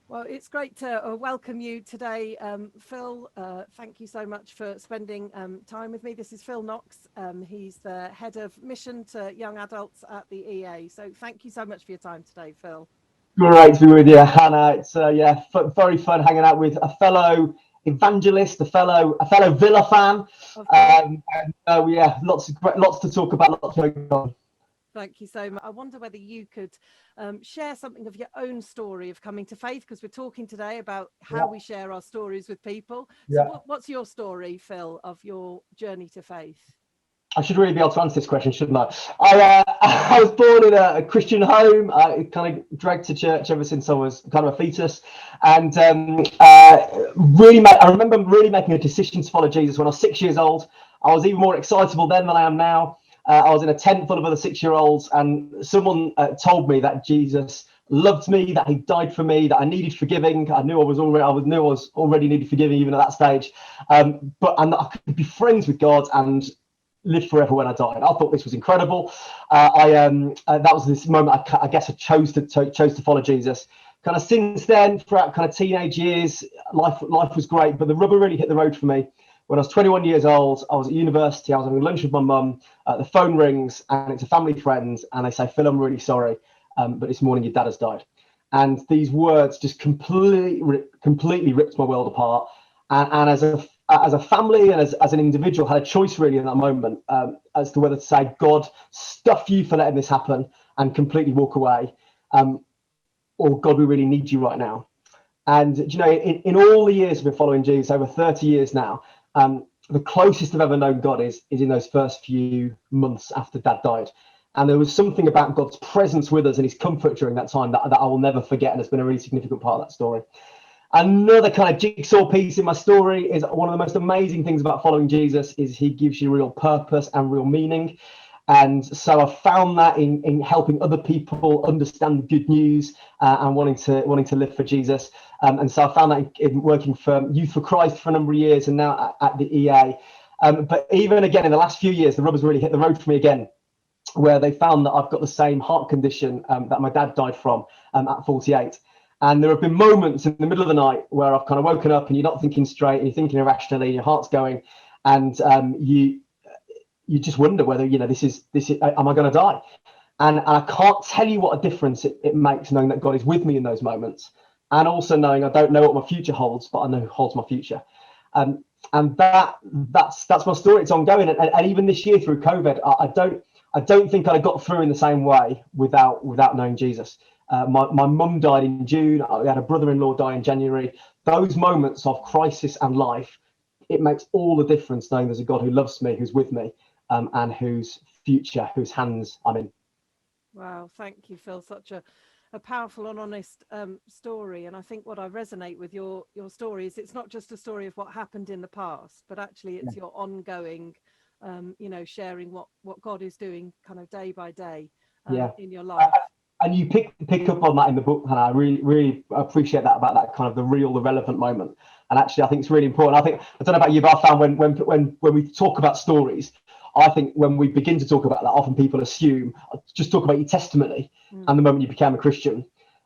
Well, it's great to welcome you today, Phil. Thank you so much for spending time with me. This is Phil Knox. He's the head of mission to young adults at the EA. So thank you so much for your time today, Phil. Great to be with you, Hannah. It's very fun hanging out with a fellow evangelist, a fellow Villa fan. Of course. Lots to talk about, lots going on. Thank you so much. I wonder whether you could share something of your own story of coming to faith, because we're talking today about how we share our stories with people. So Yeah. what's your story, Phil, of your journey to faith? I should really be able to answer this question, shouldn't I? I was born in a Christian home. I kind of dragged to church ever since I was kind of a fetus, and I remember really making a decision to follow Jesus when I was 6 years old. I was even more excitable then than I am now. I was in a tent full of other 6-year-olds, and someone told me that Jesus loved me, that he died for me, that I needed forgiving. I knew I was already needed forgiving even at that stage, and that I could be friends with God and live forever when I died. I thought this was incredible. That was this moment. I guess I chose to follow Jesus. Kind of since then, throughout kind of teenage years, life was great, but the rubber really hit the road for me when I was 21 years old. I was at university. I was having lunch with my mum. The phone rings, and it's a family friend, and they say, "Phil, I'm really sorry, but this morning your dad has died." And these words just completely ripped my world apart. And as a family and as an individual, had a choice really in that moment, as to whether to say, "God, stuff you for letting this happen," and completely walk away, or, "God, we really need you right now." And in all the years I've been following Jesus, over 30 years now, the closest I've ever known God is in those first few months after Dad died. And there was something about God's presence with us and his comfort during that time that I will never forget, and it's been a really significant part of that story. Another kind of jigsaw piece in my story is one of the most amazing things about following Jesus is he gives you real purpose and real meaning. And so I found that in helping other people understand the good news, and wanting to live for Jesus. And so I found that in working for Youth for Christ for a number of years, and now at the EA. But even again, in the last few years, the rubber's really hit the road for me again, where they found that I've got the same heart condition that my dad died from at 48. And there have been moments in the middle of the night where I've kind of woken up and you're not thinking straight and you're thinking irrationally, and your heart's going, and you just wonder whether, this is am I going to die? And I can't tell you what a difference it makes knowing that God is with me in those moments, and also knowing I don't know what my future holds, but I know who holds my future. And that's my story. It's ongoing, and even this year through COVID, I don't think I'd have got through in the same way without knowing Jesus. My mum died in June. I had a brother-in-law die in January. Those moments of crisis and life, it makes all the difference knowing there's a God who loves me, who's with me, and whose hands I'm in. Wow, thank you, Phil. Such a powerful and honest story. And I think what I resonate with your story is it's not just a story of what happened in the past, but actually it's your ongoing, sharing what God is doing kind of day by day in your life. And you pick up on that in the book, and I really appreciate that, about that kind of the relevant moment. And actually, I think it's really important. I don't know about you, but I found when we talk about stories, I think when we begin to talk about that, often people assume just talk about your testimony and the moment you became a Christian.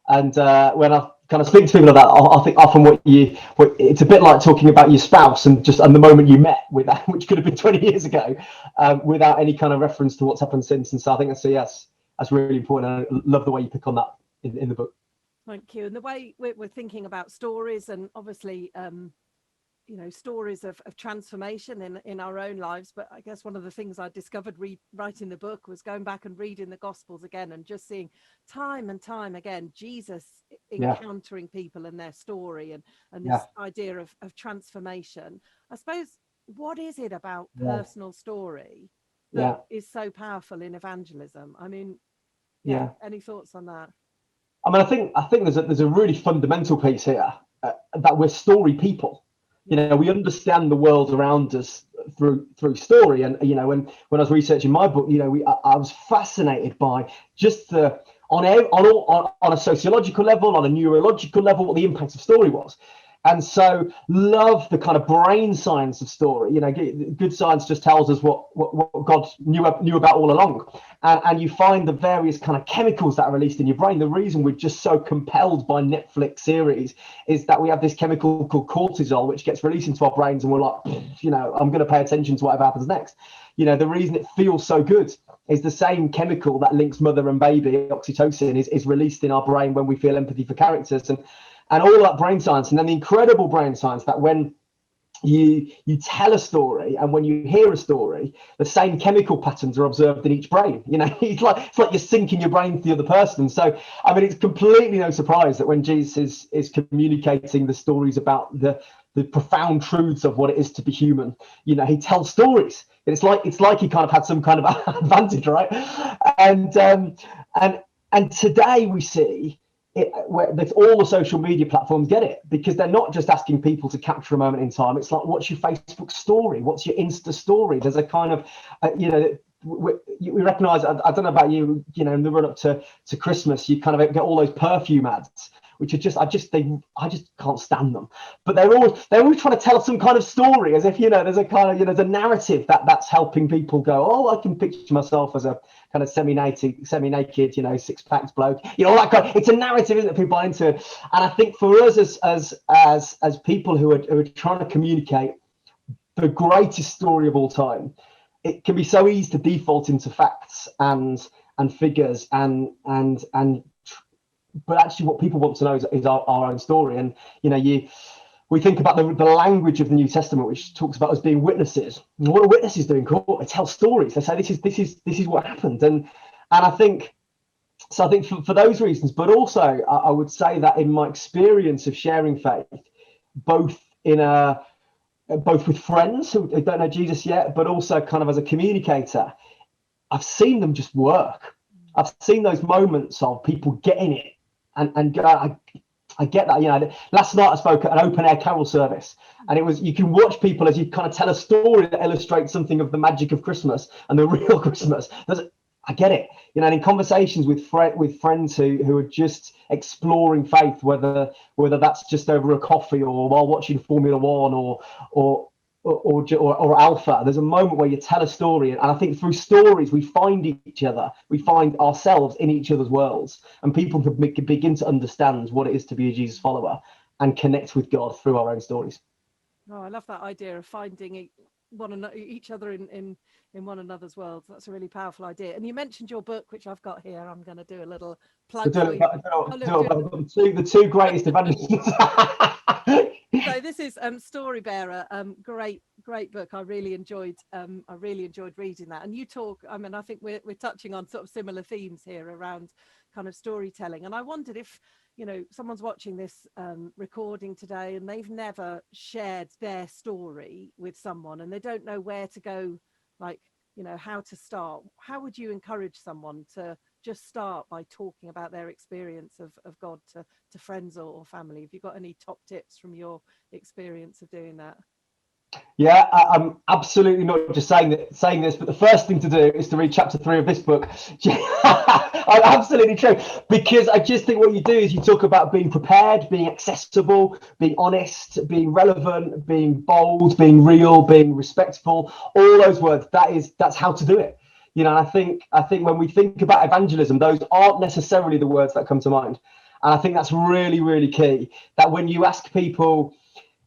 And when I kind of speak to people about that, I think often it's a bit like talking about your spouse and the moment you met, with that, which could have been 20 years ago, without any kind of reference to what's happened since. And so I think that's really important. I love the way you pick on that in the book. Thank you. And the way we're thinking about stories, and obviously, stories of transformation in our own lives. But I guess one of the things I discovered writing the book was going back and reading the Gospels again, and just seeing time and time again Jesus encountering people and their story, and this idea of transformation. I suppose, what is it about personal story that is so powerful in evangelism? I mean, any thoughts on that? I mean, I think there's a really fundamental piece here, that we're story people. We understand the world around us through story. And when I was researching my book, I was fascinated by just on a sociological level, on a neurological level, what the impact of story was. And so love the kind of brain science of story. You know, good science just tells us what God knew about all along. And you find the various kind of chemicals that are released in your brain. The reason we're just so compelled by Netflix series is that we have this chemical called cortisol, which gets released into our brains, and we're like, you know, I'm going to pay attention to whatever happens next. You know, the reason it feels so good is the same chemical that links mother and baby, oxytocin, is released in our brain when we feel empathy for characters. And all that brain science, and then the incredible brain science that when you tell a story and when you hear a story, the same chemical patterns are observed in each brain. You know, it's like you're syncing your brain to the other person. So I mean, it's completely no surprise that when Jesus is communicating the stories about the profound truths of what it is to be human, you know, he tells stories. It's like he kind of had some kind of advantage, right? And today we see where all the social media platforms get it, because they're not just asking people to capture a moment in time. It's like, what's your Facebook story? What's your Insta story? There's a kind of, you know, we recognize, I don't know about you, you know, in the run up to Christmas, you kind of get all those perfume ads, which are just, I just can't stand them. But they're always trying to tell some kind of story, as if, you know, there's a kind of, you know, the narrative that's helping people go, oh, I can picture myself as a kind of semi-naked, you know, six-packed bloke, you know, all that kind of, it's a narrative, isn't it? People buy into it. And I think for us as people who are trying to communicate the greatest story of all time, it can be so easy to default into facts and figures but actually what people want to know is our own story. And, you know, we think about the language of the New Testament, which talks about us being witnesses. And what are witnesses do in court? They tell stories. They say this is what happened. And I think for those reasons, but also I would say that in my experience of sharing faith, both with friends who don't know Jesus yet, but also kind of as a communicator, I've seen them just work. I've seen those moments of people getting it. And I get that, you know. Last night I spoke at an open air carol service, and it was, you can watch people as you kind of tell a story that illustrates something of the magic of Christmas and the real Christmas. I get it, you know. And in conversations with friends who are just exploring faith, whether that's just over a coffee or while watching Formula One or Alpha, there's a moment where you tell a story, and I think through stories we find each other, we find ourselves in each other's worlds, and people can begin to understand what it is to be a Jesus follower and connect with God through our own stories. Oh, I love that idea of finding each other in one another's worlds. That's a really powerful idea. And you mentioned your book, which I've got here. I'm going to do a little plug for you. The two greatest evangelists. So this is Story Bearer. Great book. I really enjoyed reading that. And you talk, I mean, I think we're touching on sort of similar themes here around kind of storytelling. And I wondered if, you know, someone's watching this recording today and they've never shared their story with someone and they don't know where to go, like, you know, how to start. How would you encourage someone to just start by talking about their experience of God to friends or family? Have you got any top tips from your experience of doing that? Yeah, I'm absolutely not just saying this, but the first thing to do is to read chapter 3 of this book. Absolutely true, because I just think what you do is you talk about being prepared, being accessible, being honest, being relevant, being bold, being real, being respectful. All those words. That's how to do it. You know, I think when we think about evangelism, those aren't necessarily the words that come to mind, and I think that's really, really key. That when you ask people,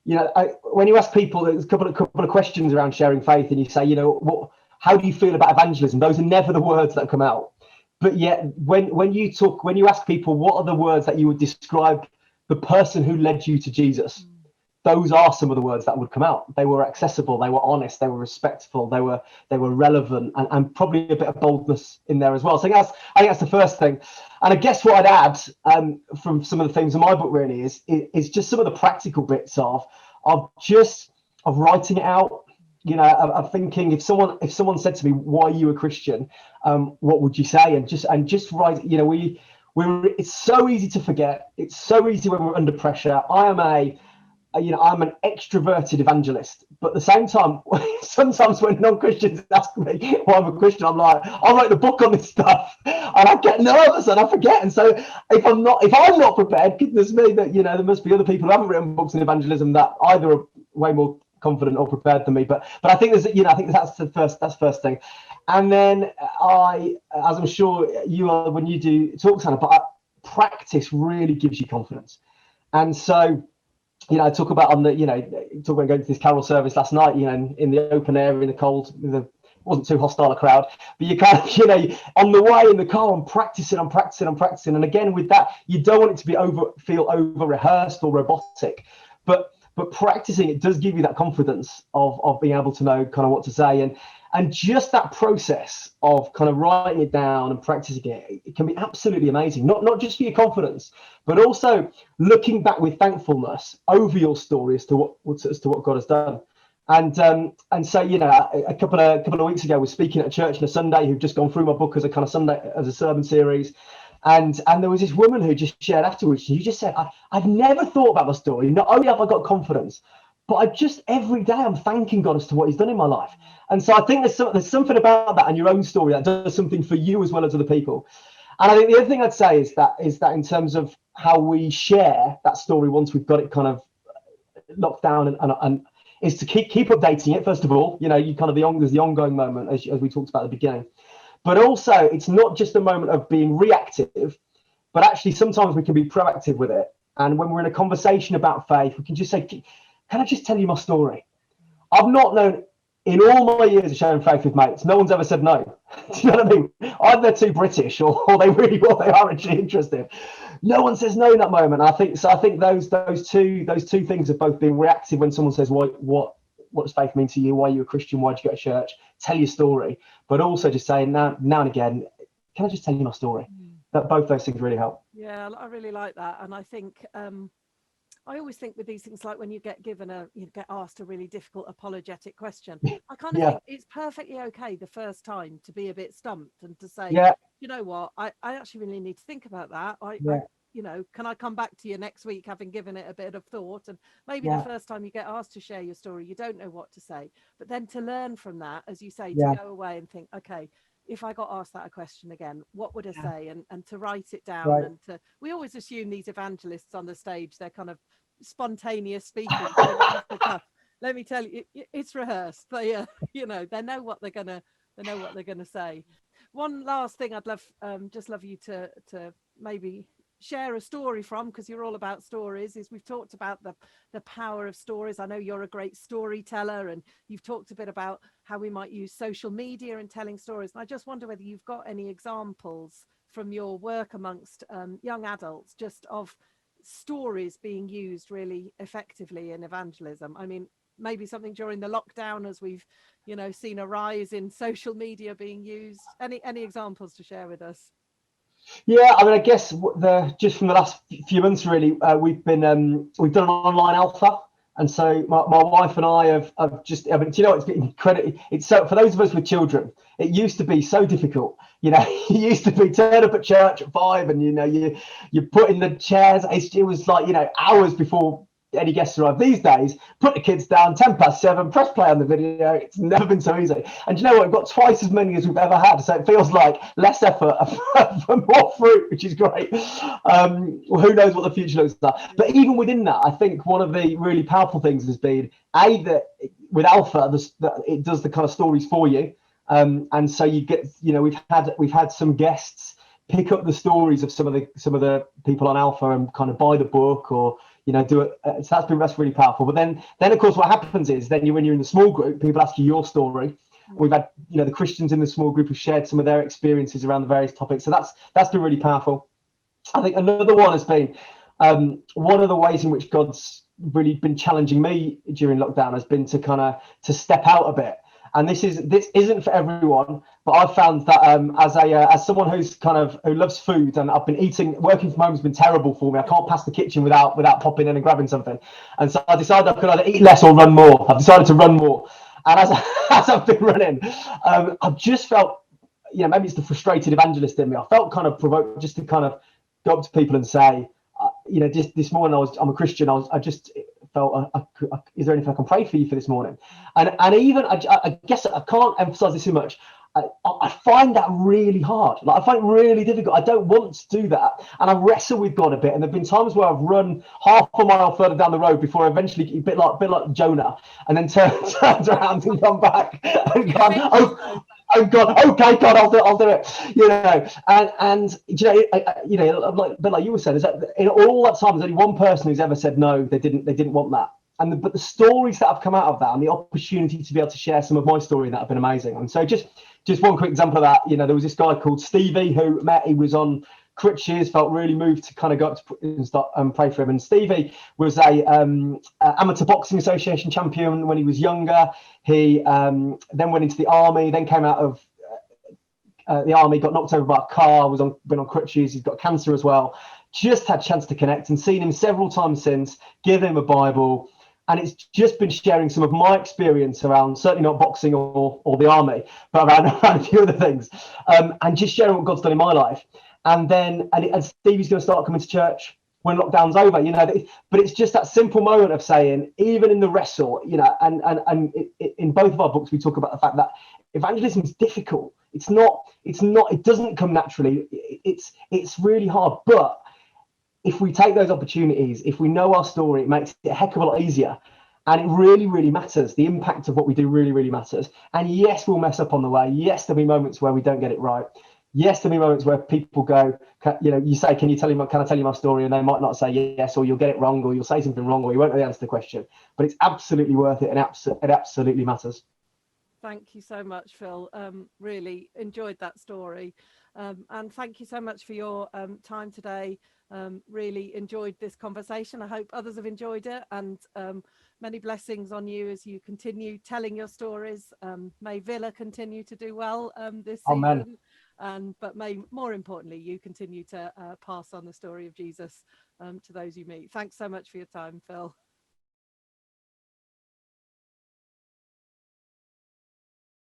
you know, when you ask people, there's a couple of questions around sharing faith, and you say, you know, how do you feel about evangelism? Those are never the words that come out. But yet, when you ask people, what are the words that you would describe the person who led you to Jesus? Those are some of the words that would come out. They were accessible, they were honest, they were respectful, they were relevant, and probably a bit of boldness in there as well. So I think that's the first thing. And I guess what I'd add from some of the things in my book really is just some of the practical bits of writing it out. You know, of thinking, if someone said to me, "Why are you a Christian?" What would you say? And just write. You know, it's so easy to forget. It's so easy when we're under pressure. I am a I'm an extroverted evangelist, but at the same time, sometimes when non-Christians ask me why I'm a Christian, I'm like, I wrote a book on this stuff, and I get nervous and I forget. And so if I'm not prepared, goodness me, that there must be other people who haven't written books in evangelism that either are way more confident or prepared than me. But I think I think that's the first thing. And then as I'm sure you are when you do talks, Hannah, but practice really gives you confidence. And so, I talk about talk about going to this carol service last night, in the open air, in the cold, wasn't too hostile a crowd, but you kind of, on the way in the car, I'm practicing. And again, with that, you don't want it to feel over rehearsed or robotic, but practicing, it does give you that confidence of being able to know kind of what to say. And just that process of kind of writing it down and practicing it can be absolutely amazing. Not just for your confidence, but also looking back with thankfulness over your story as to what God has done. And so a couple of weeks ago, I was speaking at a church on a Sunday who've just gone through my book as a kind of Sunday as a sermon series. And there was this woman who just shared afterwards. And you just said, I've never thought about my story. Not only have I got confidence, but every day I'm thanking God as to what He's done in my life. And so I think there's something about that and your own story that does something for you as well as other people. And I think the other thing I'd say is that in terms of how we share that story once we've got it kind of locked down and is to keep updating it. First of all, you kind of there's the ongoing moment as we talked about at the beginning. But also, it's not just a moment of being reactive, but actually sometimes we can be proactive with it. And when we're in a conversation about faith, we can just say, can I just tell you my story? I've not known, in all my years of sharing faith with mates, no one's ever said no. Do you know what I mean? Either they're too British or they are actually interested. No one says no in that moment. I think those two things of both being reactive when someone says, what does faith mean to you? Why are you a Christian? Why did you go to church? Tell your story. But also just saying now and again, can I just tell you my story? That both those things really help. Yeah, I really like that. And I think I always think with these things, like when you get asked a really difficult apologetic question, I kind of think it's perfectly okay the first time to be a bit stumped and to say, you know what, I actually really need to think about that. Can I come back to you next week having given it a bit of thought? And maybe the first time you get asked to share your story, you don't know what to say, but then to learn from that, as you say, to go away and think, okay, if I got asked that a question again, what would I say? And to write it down. And we always assume these evangelists on the stage, they're kind of spontaneous speakers. Let me tell you, it's rehearsed. They know what they're gonna say. One last thing I'd love you to maybe share a story from, because you're all about stories, is we've talked about the power of stories. I know you're a great storyteller, and you've talked a bit about how we might use social media in telling stories. And I just wonder whether you've got any examples from your work amongst young adults, just of stories being used really effectively in evangelism. I mean, maybe something during the lockdown, as we've seen a rise in social media being used. Any examples to share with us? Yeah, I mean, I guess just from the last few months, really, we've done an online alpha, and so my wife and I have just. I mean, do you know, it's incredible. It's so, for those of us with children, it used to be so difficult. It used to be turn up at church at 5, and you put in the chairs. It was like hours before any guests arrive. These days, put the kids down, 7:10, press play on the video. It's never been so easy. And you know what? We've got twice as many as we've ever had. So it feels like less effort for more fruit, which is great. Who knows what the future looks like? But even within that, I think one of the really powerful things has been that with Alpha, it does the kind of stories for you. And so you get, we've had some guests pick up the stories of some of the people on Alpha and kind of buy the book or do it. So that's really powerful. But then of course what happens is when you're in the small group, people ask you your story. We've had the Christians in the small group who shared some of their experiences around the various topics. So that's been really powerful. I think another one has been one of the ways in which God's really been challenging me during lockdown has been to step out a bit. And this isn't for everyone, but I've found that as someone who loves food, and I've been working from home has been terrible for me. I can't pass the kitchen without popping in and grabbing something. And so I decided I could either eat less or run more. I've decided to run more. And as I've been running, I've just felt, maybe it's the frustrated evangelist in me. I felt kind of provoked just to kind of go up to people and say, just this morning I'm a Christian. I just felt, is there anything I can pray for you for this morning? And even, I guess I can't emphasize this too much. I find that really hard. Like, I find it really difficult. I don't want to do that, and I wrestle with God a bit. And there've been times where I've run half a mile further down the road before eventually, a bit like Jonah, and then turned around and come back and gone, oh God, okay, God, I'll do it. You know, and you know, like you were saying, is that in all that time, there's only one person who's ever said no, they didn't want that. But the stories that have come out of that, and the opportunity to be able to share some of my story, that have been amazing. And so just one quick example of that, you know, there was this guy called Stevie who he was on crutches, felt really moved to kind of go up to and start pray for him. And Stevie was a amateur boxing association champion when he was younger. He then went into the army, then came out of the army, got knocked over by a car, been on crutches, he's got cancer as well. Just had a chance to connect and seen him several times since, give him a Bible. And it's just been sharing some of my experience around, certainly not boxing or the army, but around a few other things, and just sharing what God's done in my life. And Stevie's going to start coming to church when lockdown's over, you know. But it's just that simple moment of saying, even in the wrestle, you know, and in both of our books, we talk about the fact that evangelism is difficult. It's not, it doesn't come naturally. It's really hard. But if we take those opportunities, if we know our story, it makes it a heck of a lot easier. And it really, really matters. The impact of what we do really, really matters. And yes, we'll mess up on the way. Yes, there'll be moments where we don't get it right. Yes, there'll be moments where people go, you know, you say, can I tell you my story? And they might not say yes, or you'll get it wrong, or you'll say something wrong, or you won't really answer the question. But it's absolutely worth it, and it absolutely matters. Thank you so much, Phil. Really enjoyed that story. And thank you so much for your time today. Really enjoyed this conversation. I hope others have enjoyed it, and many blessings on you as you continue telling your stories. May Villa continue to do well this season. But may, more importantly, you continue to pass on the story of Jesus to those you meet. Thanks so much for your time, Phil.